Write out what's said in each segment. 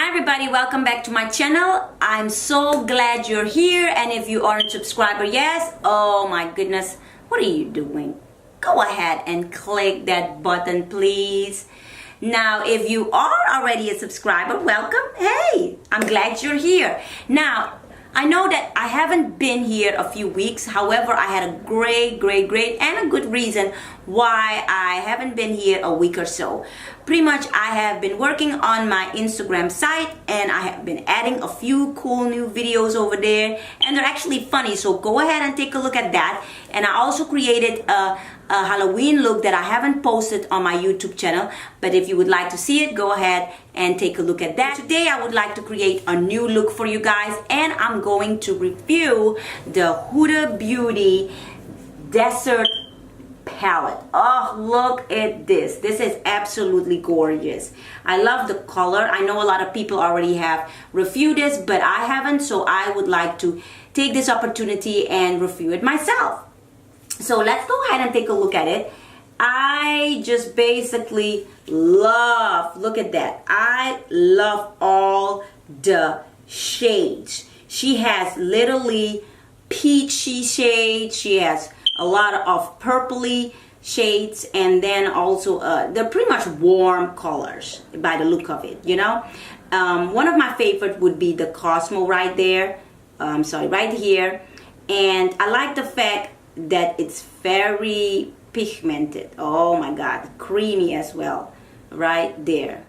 Hi everybody, welcome back to my channel. I'm so glad you're here, and if you aren't a subscriber, yes, oh my goodness, what are you doing? Go ahead and click that button, please. Now, if you are already a subscriber, welcome. Hey, I'm glad you're here. Now, I know that I haven't been here a few weeks. However, I had a great and a good reason why I haven't been here a week or so. Pretty much I have been working on my Instagram site, and I have been adding a few cool new videos over there, and they're actually funny, so go ahead and take a look at that. And I also created a Halloween look that I haven't posted on my YouTube channel, but if you would like to see it, go ahead and take a look at that. Today I would like to create a new look for you guys, and I'm going to review the Huda Beauty Desert palette. Oh, look at this. This is absolutely gorgeous. I love the color. I know a lot of people already have reviewed this, but I haven't, so I would like to take this opportunity and review it myself. So let's go ahead and take a look at it. I just basically love, look at that. I love all the shades. She has literally peachy shades. She has a lot of purpley shades, and then also they're pretty much warm colors by the look of it, you know. One of my favorite would be the Cosmo right there. Right here. And I like the fact that it's very pigmented. Oh my god, creamy as well right there.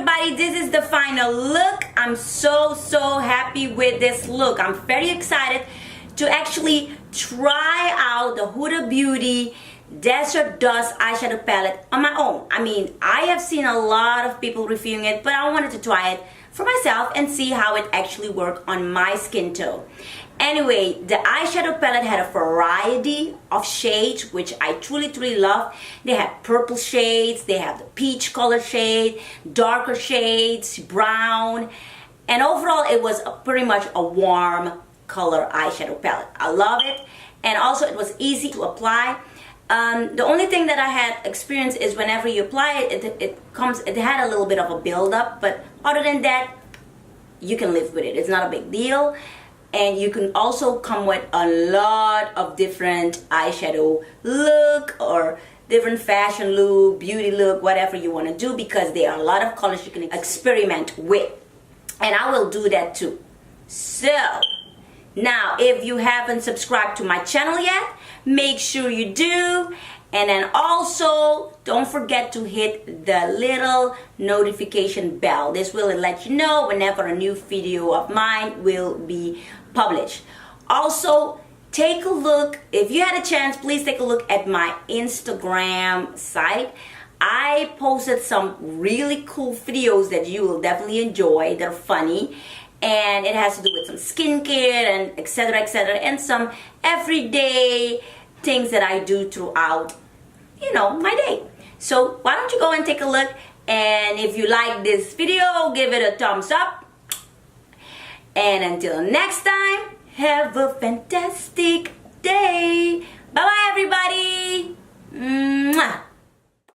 everybody, this is the final look. I'm so happy with this look. I'm very excited to actually try out the Huda Beauty Desert Dusk eyeshadow palette on my own. I mean, I have seen a lot of people reviewing it, but I wanted to try it for myself and see how it actually worked on my skin tone. Anyway, the eyeshadow palette had a variety of shades, which I truly love. They have purple shades, they have the peach color shade, darker shades, brown, and overall it was pretty much a warm color eyeshadow palette. I love it, and also it was easy to apply. The only thing that I had experienced is whenever you apply it, it had a little bit of a build-up, but other than that, you can live with it. It's not a big deal. And you can also come with a lot of different eyeshadow look or different fashion look, beauty look, whatever you want to do, because there are a lot of colors you can experiment with. And I will do that too. So, now if you haven't subscribed to my channel yet, make sure you do. And then also, don't forget to hit the little notification bell. This will let you know whenever a new video of mine will be published. Also, take a look, if you had a chance, please take a look at my Instagram site. I posted some really cool videos that you will definitely enjoy. They're funny. And it has to do with some skincare and etc, and some everyday things that I do throughout, you know, my day. So why don't you go and take a look, and if you like this video, give it a thumbs up. And until next time, have a fantastic day. Bye bye everybody. Mwah.